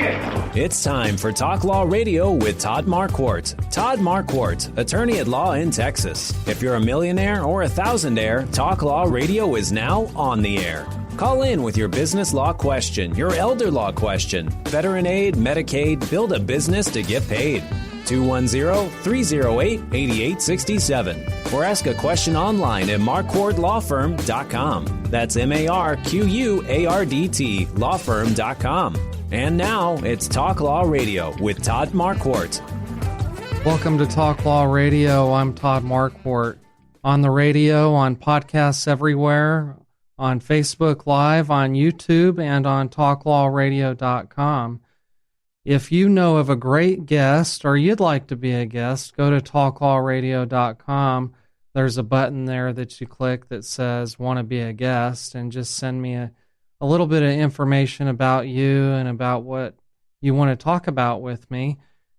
It's time for Talk Law Radio with Todd Marquardt. Todd Marquardt, attorney at law in Texas. If you're a millionaire or a thousandaire, Talk Law Radio is now on the air. Call in with your business law question, your elder law question, veteran aid, Medicaid, build a business to get paid. 210-308-8867. Or ask a question online at marquardtlawfirm.com. That's MARQUARDT lawfirm.com. And now it's Talk Law Radio with Todd Marquardt. Welcome to Talk Law Radio. I'm Todd Marquardt. On the radio, on podcasts everywhere, on Facebook Live, on YouTube, and on talklawradio.com. If you know of a great guest or you'd like to be a guest, go to talklawradio.com. There's a button there that you click that says want to be a guest, and just send me a little bit of information about you and about what you want to talk about with me.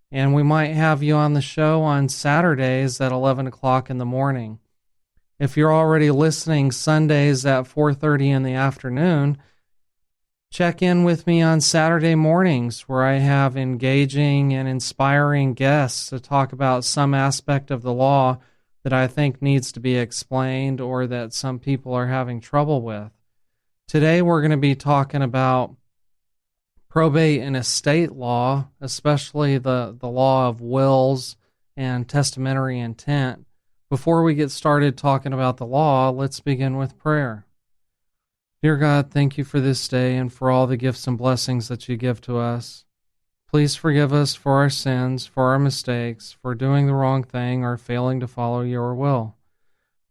And we might have you on the show on Saturdays at 11 o'clock in the morning. If you're already listening Sundays at 4:30 in the afternoon, check in with me on Saturday mornings where I have engaging and inspiring guests to talk about some aspect of the law that I think needs to be explained or that some people are having trouble with. Today we're going to be talking about probate and estate law, especially the law of wills and testamentary intent. Before we get started talking about the law, let's begin with prayer. Dear God, thank you for this day and for all the gifts and blessings that you give to us. Please forgive us for our sins, for our mistakes, for doing the wrong thing or failing to follow your will.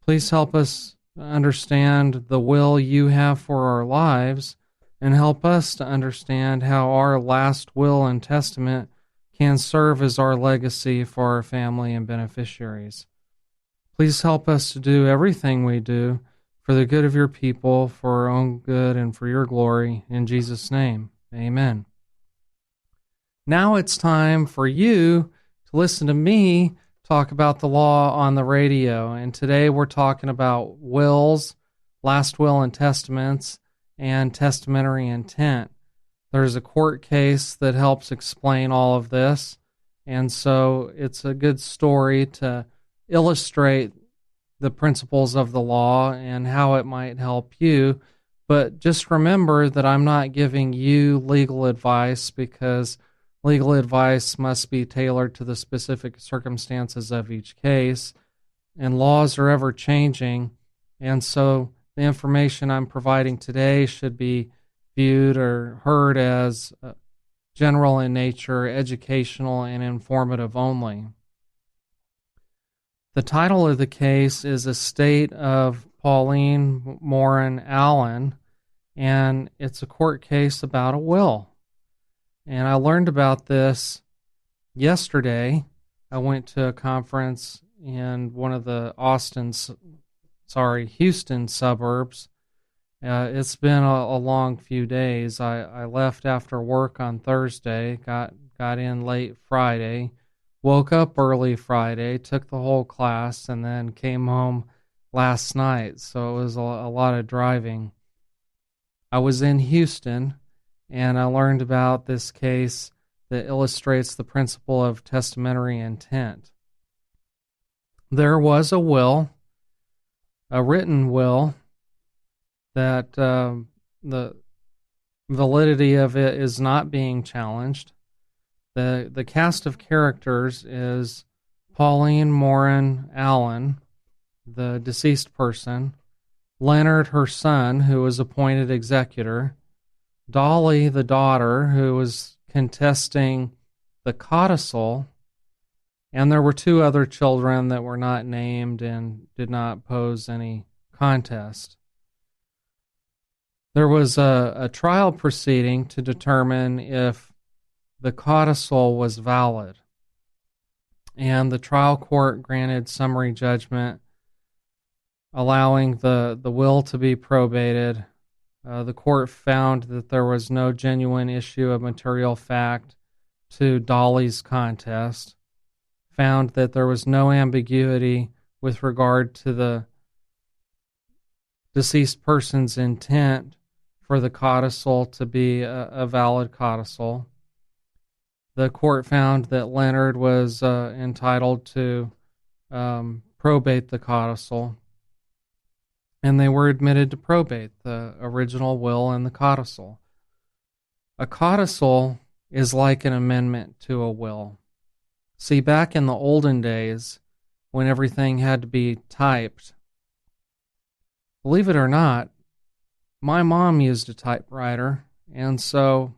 Please help us understand the will you have for our lives, and help us to understand how our last will and testament can serve as our legacy for our family and beneficiaries. Please help us to do everything we do for the good of your people, for our own good, and for your glory. In Jesus' name, amen. Now it's time for you to listen to me talk about the law on the radio. And today we're talking about wills, last will and testaments, and testamentary intent. There's a court case that helps explain all of this, and so it's a good story to illustrate the principles of the law and how it might help you. But just remember that I'm not giving you legal advice, because legal advice must be tailored to the specific circumstances of each case, and laws are ever changing, and so the information I'm providing today should be viewed or heard as general in nature, educational, and informative only. The title of the case is Estate of Pauline Moran Allen, and it's a court case about a will. And I learned about this yesterday. I went to a conference in one of the Houston suburbs. It's been a long few days. I left after work on Thursday, got in late Friday, woke up early Friday, took the whole class, and then came home last night. So it was a lot of driving. I was in Houston, and I learned about this case that illustrates the principle of testamentary intent. There was a will, a written will, that the validity of it is not being challenged. The cast of characters is Pauline Moran Allen, the deceased person, Leonard, her son, who was appointed executor, Dolly, the daughter, who was contesting the codicil, and there were two other children that were not named and did not pose any contest. There was a trial proceeding to determine if the codicil was valid, and the trial court granted summary judgment allowing the will to be probated. The court found that there was no genuine issue of material fact to Dolly's contest, found that there was no ambiguity with regard to the deceased person's intent for the codicil to be a valid codicil, the court found that Leonard was entitled to probate the codicil, and they were admitted to probate the original will and the codicil. A codicil is like an amendment to a will. See, back in the olden days, when everything had to be typed, believe it or not, my mom used a typewriter, and so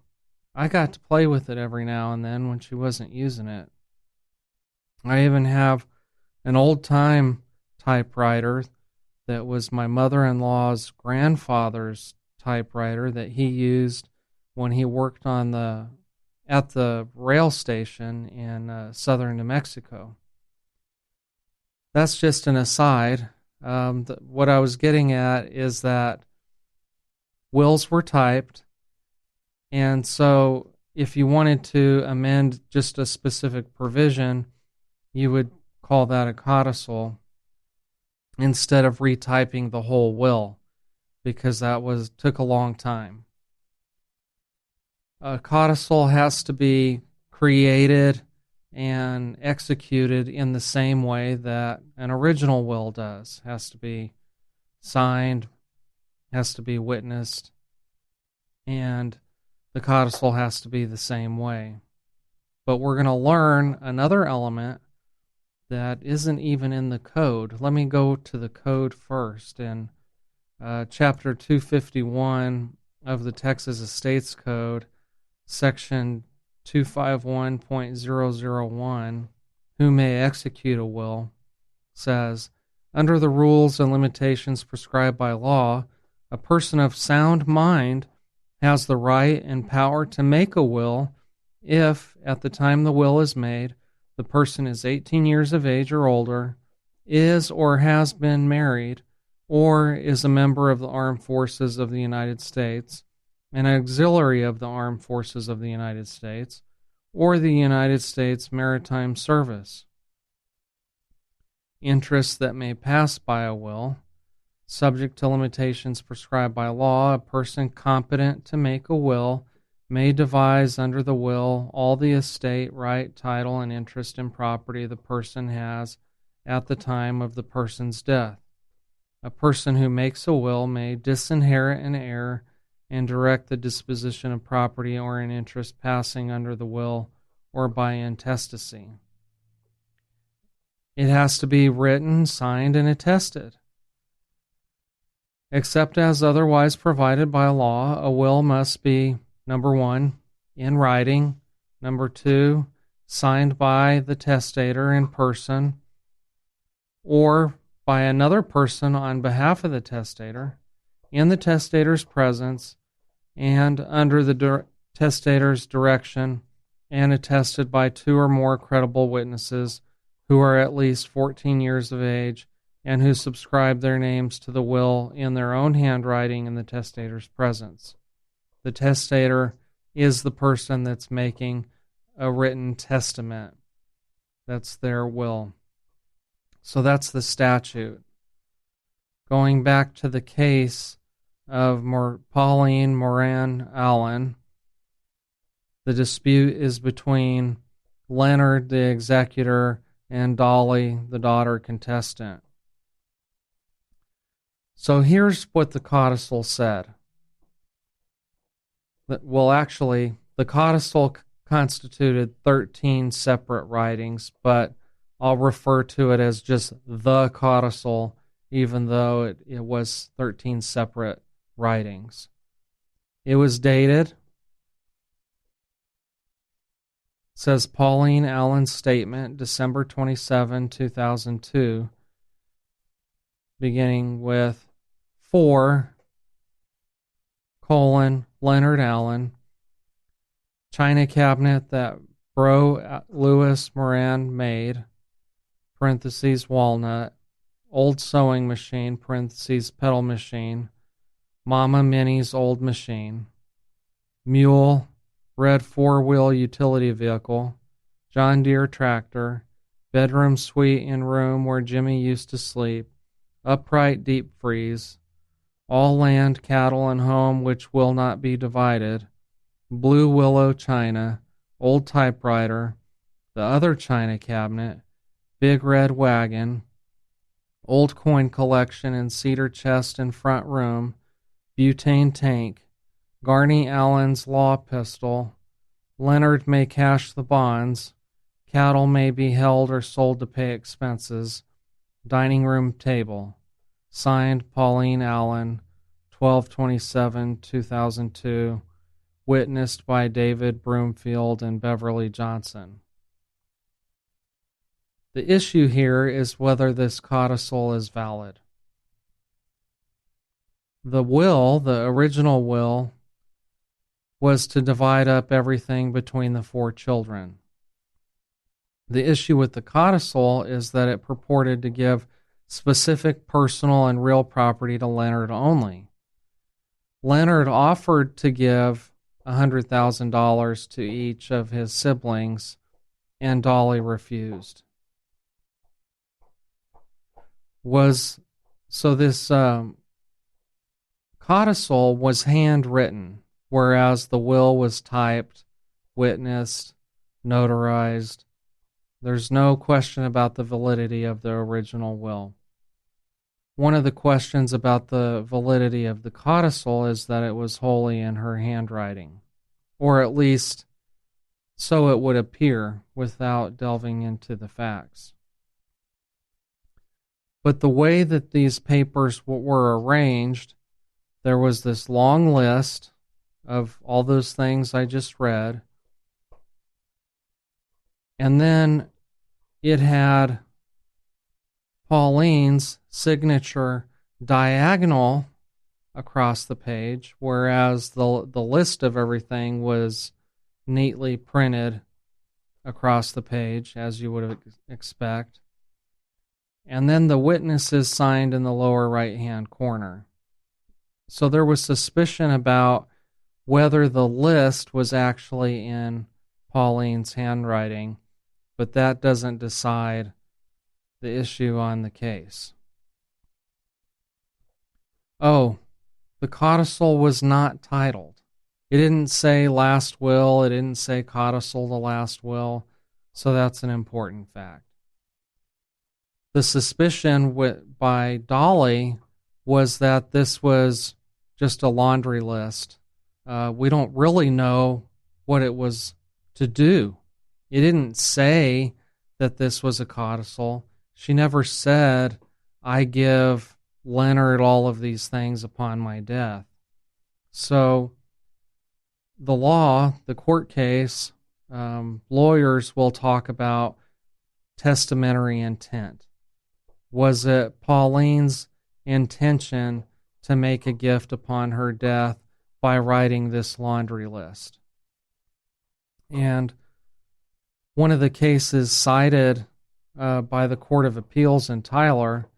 I got to play with it every now and then when she wasn't using it. I even have an old-time typewriter that was my mother-in-law's grandfather's typewriter that he used when he worked at the rail station in southern New Mexico. That's just an aside. What I was getting at is that wills were typed, and so if you wanted to amend just a specific provision, you would call that a codicil instead of retyping the whole will, because that took a long time. A codicil has to be created and executed in the same way that an original will does. Has to be signed, has to be witnessed, and the codicil has to be the same way. But we're going to learn another element that isn't even in the code. Let me go to the code first. In Chapter 251 of the Texas Estates Code, Section 251.001, who may execute a will, says, under the rules and limitations prescribed by law, a person of sound mind has the right and power to make a will if, at the time the will is made, the person is 18 years of age or older, is or has been married, or is a member of the Armed Forces of the United States, an auxiliary of the Armed Forces of the United States, or the United States Maritime Service. Interests that may pass by a will, subject to limitations prescribed by law, a person competent to make a will may devise under the will all the estate, right, title, and interest in property the person has at the time of the person's death. A person who makes a will may disinherit an heir and direct the disposition of property or an interest passing under the will or by intestacy. It has to be written, signed, and attested. Except as otherwise provided by law, a will must be, number 1, in writing, number 2, signed by the testator in person, or by another person on behalf of the testator, in the testator's presence, and under the testator's direction, and attested by 2 or more credible witnesses who are at least 14 years of age and who subscribe their names to the will in their own handwriting in the testator's presence. The testator is the person that's making a written testament. That's their will. So that's the statute. Going back to the case of Pauline, Moran, Allen, the dispute is between Leonard, the executor, and Dolly, the daughter contestant. So here's what the codicil said. Well, actually, the codicil constituted 13 separate writings, but I'll refer to it as just the codicil, even though it was 13 separate writings. It was dated. It says Pauline Allen's statement, December 27, 2002, beginning with 4, Leonard Allen, china cabinet that Bro Lewis Moran made, parentheses, walnut, old sewing machine, parentheses, pedal machine, Mama Minnie's old machine, mule, red 4-wheel utility vehicle, John Deere tractor, bedroom suite in room where Jimmy used to sleep, upright deep freeze, all land, cattle, and home which will not be divided, blue willow china, old typewriter, the other china cabinet, big red wagon, old coin collection in cedar chest in front room, butane tank, Garney Allen's law pistol, Leonard may cash the bonds, cattle may be held or sold to pay expenses, dining room table. Signed, Pauline Allen, 12/27/2002, witnessed by David Broomfield and Beverly Johnson. The issue here is whether this codicil is valid. The will, the original will, was to divide up everything between the 4 children. The issue with the codicil is that it purported to give specific personal and real property to Leonard only. Leonard offered to give $100,000 to each of his siblings, and Dolly refused. So this codicil was handwritten, whereas the will was typed, witnessed, notarized. There's no question about the validity of the original will. One of the questions about the validity of the codicil is that it was wholly in her handwriting, or at least so it would appear without delving into the facts. But the way that these papers were arranged, there was this long list of all those things I just read, and then it had Pauline's signature diagonal across the page, whereas the list of everything was neatly printed across the page, as you would expect. And then the witnesses signed in the lower right-hand corner. So there was suspicion about whether the list was actually in Pauline's handwriting, but that doesn't decide the issue on the case. Oh, the codicil was not titled. It didn't say last will, it didn't say codicil the last will, so that's an important fact. The suspicion by Dolly was that this was just a laundry list. We don't really know what it was to do. It didn't say that this was a codicil. She never said, I give Leonard all of these things upon my death. So the law, the court case, lawyers will talk about testamentary intent. Was it Pauline's intention to make a gift upon her death by writing this laundry list? And one of the cases cited by the Court of Appeals in Tyler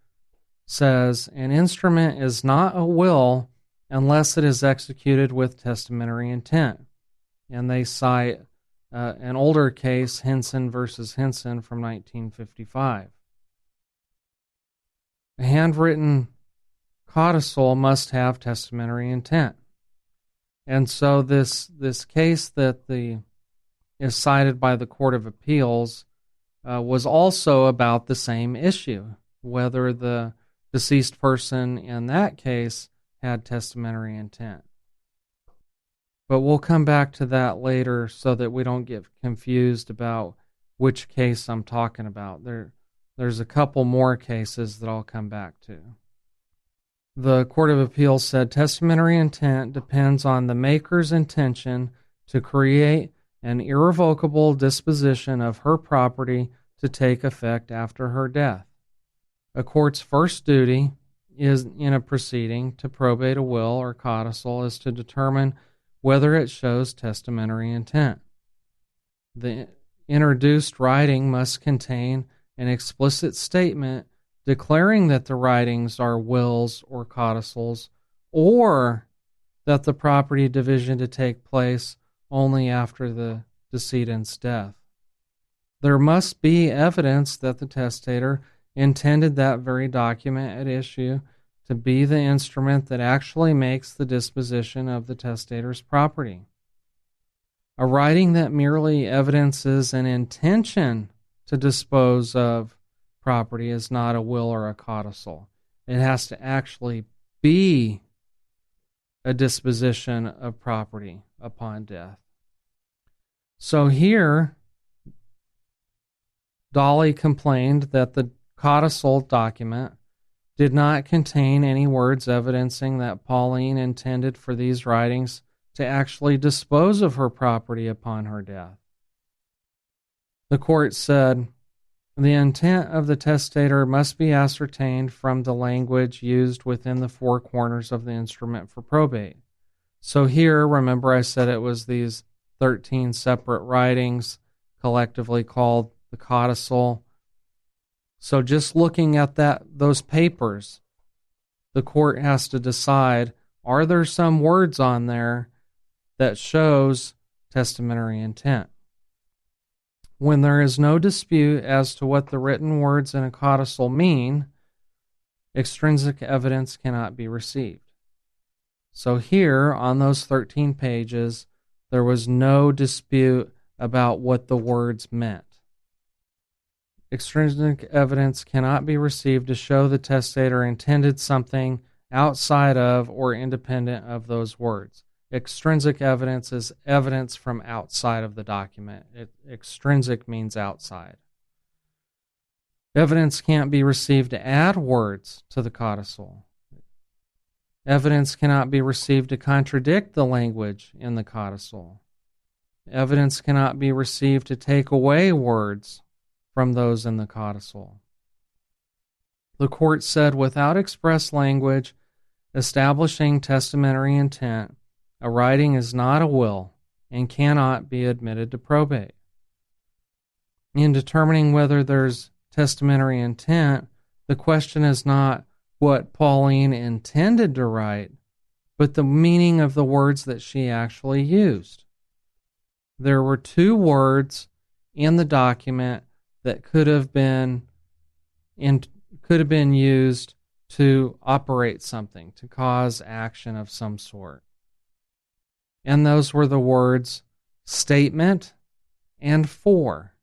says, an instrument is not a will unless it is executed with testamentary intent. And they cite an older case, Henson versus Henson from 1955. A handwritten codicil must have testamentary intent. And so this case that is cited by the Court of Appeals was also about the same issue, whether the deceased person in that case had testamentary intent. But we'll come back to that later so that we don't get confused about which case I'm talking about. There's a couple more cases that I'll come back to. The Court of Appeals said testamentary intent depends on the maker's intention to create an irrevocable disposition of her property to take effect after her death. A court's first duty is in a proceeding to probate a will or codicil is to determine whether it shows testamentary intent. The introduced writing must contain an explicit statement declaring that the writings are wills or codicils, or that the property division to take place only after the decedent's death. There must be evidence that the testator intended that very document at issue to be the instrument that actually makes the disposition of the testator's property. A writing that merely evidences an intention to dispose of property is not a will or a codicil. It has to actually be a disposition of property upon death. So here, Dolly complained that the codicil document did not contain any words evidencing that Pauline intended for these writings to actually dispose of her property upon her death. The court said, the intent of the testator must be ascertained from the language used within the four corners of the instrument for probate. So here, remember I said it was these 13 separate writings collectively called the codicil. So just looking at those papers, the court has to decide, are there some words on there that shows testamentary intent? When there is no dispute as to what the written words in a codicil mean, extrinsic evidence cannot be received. So here, on those 13 pages, there was no dispute about what the words meant. Extrinsic evidence cannot be received to show the testator intended something outside of or independent of those words. Extrinsic evidence is evidence from outside of the document. Extrinsic means outside. Evidence can't be received to add words to the codicil. Evidence cannot be received to contradict the language in the codicil. Evidence cannot be received to take away words from those in the codicil. The court said without express language establishing testamentary intent, a writing is not a will and cannot be admitted to probate. In determining whether there's testamentary intent, the question is not what Pauline intended to write, but the meaning of the words that she actually used. There were two words in the document that could have been used to operate something, to cause action of some sort. And those were the words statement and for.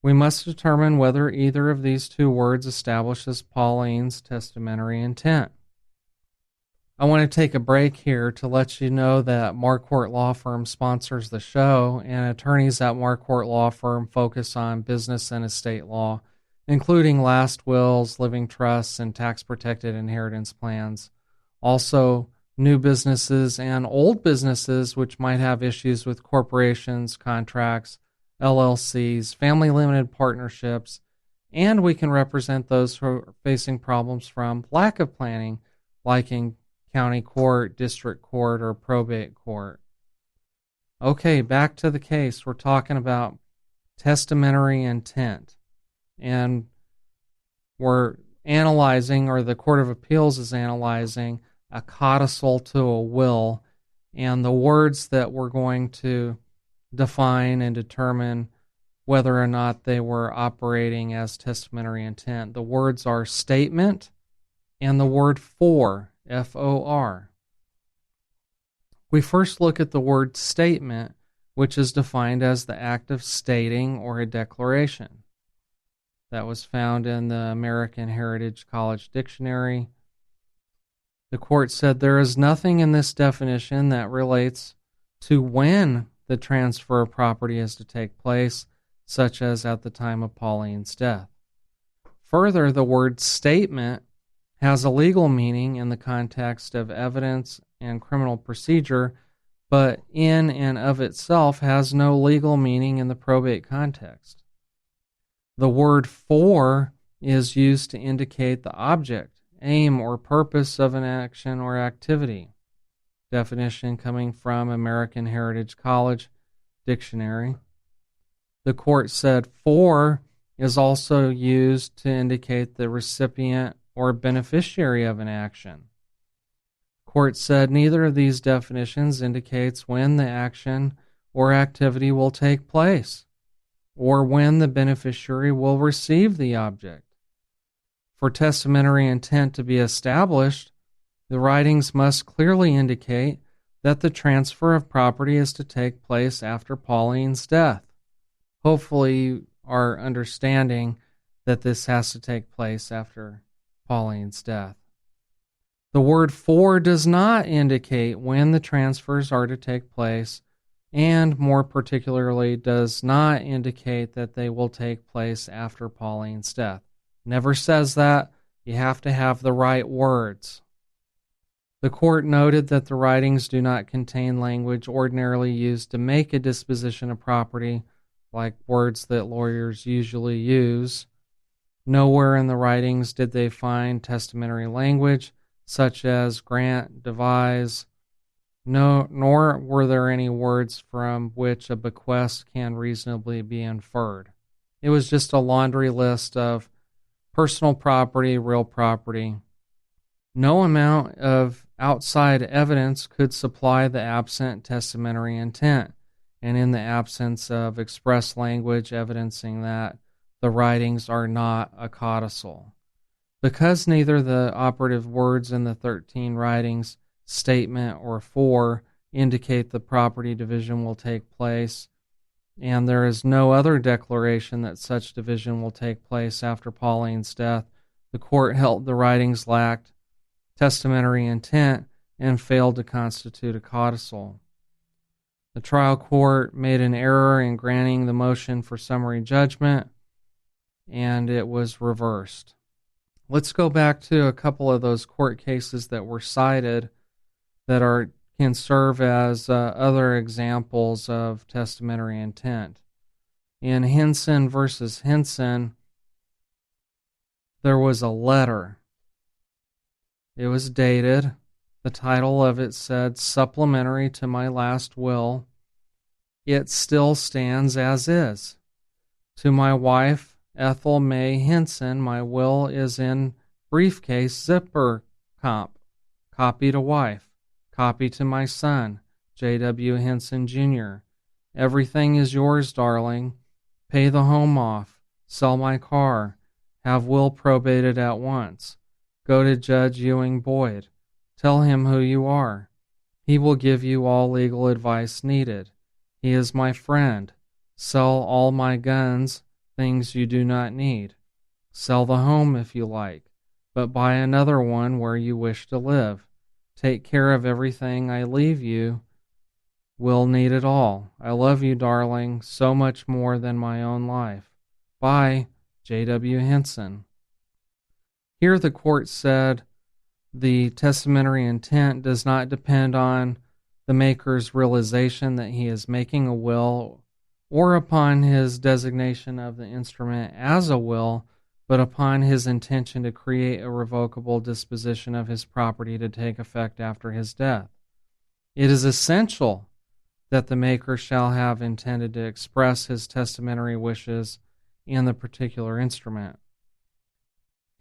We must determine whether either of these two words establishes Pauline's testamentary intent. I want to take a break here to let you know that Marquardt Law Firm sponsors the show, and attorneys at Marquardt Law Firm focus on business and estate law, including last wills, living trusts, and tax-protected inheritance plans. Also, new businesses and old businesses which might have issues with corporations, contracts, LLCs, family limited partnerships, and we can represent those who are facing problems from lack of planning, like in county court, district court, or probate court. Okay, back to the case. We're talking about testamentary intent, and we're analyzing, or the Court of Appeals is analyzing, a codicil to a will, and the words that we're going to define and determine whether or not they were operating as testamentary intent. The words are statement and the word for, F-O-R. We first look at the word statement, which is defined as the act of stating or a declaration. That was found in the American Heritage College Dictionary. The court said there is nothing in this definition that relates to when the transfer of property is to take place, such as at the time of Pauline's death. Further, the word statement has a legal meaning in the context of evidence and criminal procedure, but in and of itself has no legal meaning in the probate context. The word for is used to indicate the object, aim, or purpose of an action or activity. Definition coming from American Heritage College Dictionary. The court said for is also used to indicate the recipient or beneficiary of an action. Court said neither of these definitions indicates when the action or activity will take place, or when the beneficiary will receive the object. For testamentary intent to be established, the writings must clearly indicate that the transfer of property is to take place after Pauline's death. Hopefully you are understanding that this has to take place after Pauline's death. The word for does not indicate when the transfers are to take place, and more particularly does not indicate that they will take place after Pauline's death. Never says that. You have to have the right words. The court noted that the writings do not contain language ordinarily used to make a disposition of property, like words that lawyers usually use. Nowhere in the writings did they find testamentary language, such as grant, devise, nor were there any words from which a bequest can reasonably be inferred. It was just a laundry list of personal property, real property. No amount of outside evidence could supply the absent testamentary intent, and in the absence of express language evidencing that, the writings are not a codicil. Because neither the operative words in the 13 writings, statement or for, indicate the property division will take place, and there is no other declaration that such division will take place after Pauline's death, the court held the writings lacked testamentary intent and failed to constitute a codicil. The trial court made an error in granting the motion for summary judgment, and it was reversed. Let's go back to a couple of those court cases that were cited that can serve as other examples of testamentary intent. In Henson versus Henson, there was a letter. It was dated. The title of it said, "Supplementary to my last will. It still stands as is. To my wife, Ethel May Henson, my will is in briefcase zipper comp. Copy to wife. Copy to my son, J.W. Henson, Jr. Everything is yours, darling. Pay the home off. Sell my car. Have will probated at once. Go to Judge Ewing Boyd. Tell him who you are. He will give you all legal advice needed. He is my friend. Sell all my guns, things you do not need. Sell the home if you like, but buy another one where you wish to live. Take care of everything I leave you. Will need it all. I love you, darling, so much more than my own life. Bye, J.W. Henson." Here the court said the testamentary intent does not depend on the maker's realization that he is making a will or upon his designation of the instrument as a will, but upon his intention to create a revocable disposition of his property to take effect after his death. It is essential that the maker shall have intended to express his testamentary wishes in the particular instrument.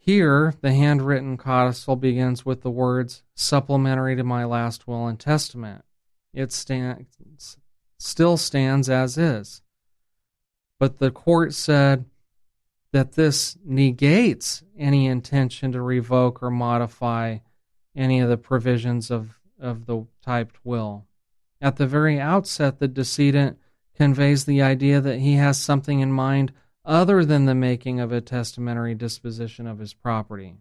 Here, the handwritten codicil begins with the words, "Supplementary to my last will and testament." It still stands as is. But the court said that this negates any intention to revoke or modify any of the provisions of the typed will. At the very outset, the decedent conveys the idea that he has something in mind other than the making of a testamentary disposition of his property.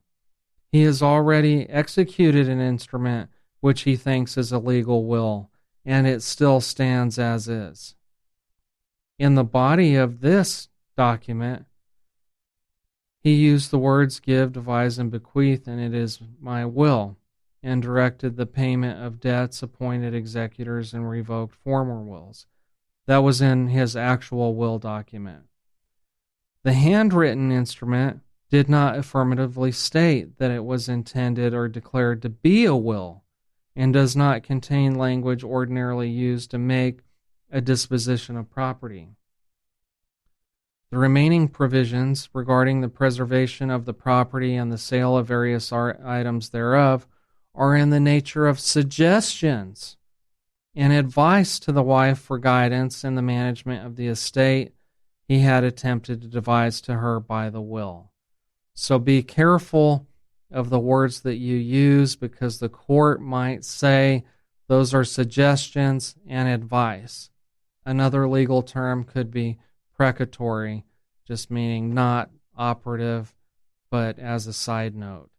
He has already executed an instrument which he thinks is a legal will, and it still stands as is. In the body of this document, he used the words give, devise, and bequeath, and it is my will, and directed the payment of debts, appointed executors, and revoked former wills. That was in his actual will document. The handwritten instrument did not affirmatively state that it was intended or declared to be a will, and does not contain language ordinarily used to make a disposition of property. The remaining provisions regarding the preservation of the property and the sale of various items thereof are in the nature of suggestions and advice to the wife for guidance in the management of the estate he had attempted to devise to her by the will. So be careful of the words that you use, because the court might say Those are suggestions and advice. Another legal term could be precatory, just meaning not operative, but as a side note.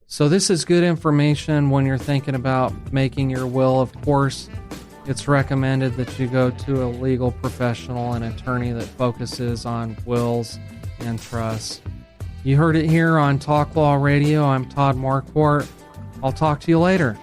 So this is good information when you're thinking about making your will. Of course, it's recommended that you go to a legal professional, an attorney that focuses on wills and trusts. You heard it here on Talk Law Radio. I'm Todd Marquardt. I'll talk to you later.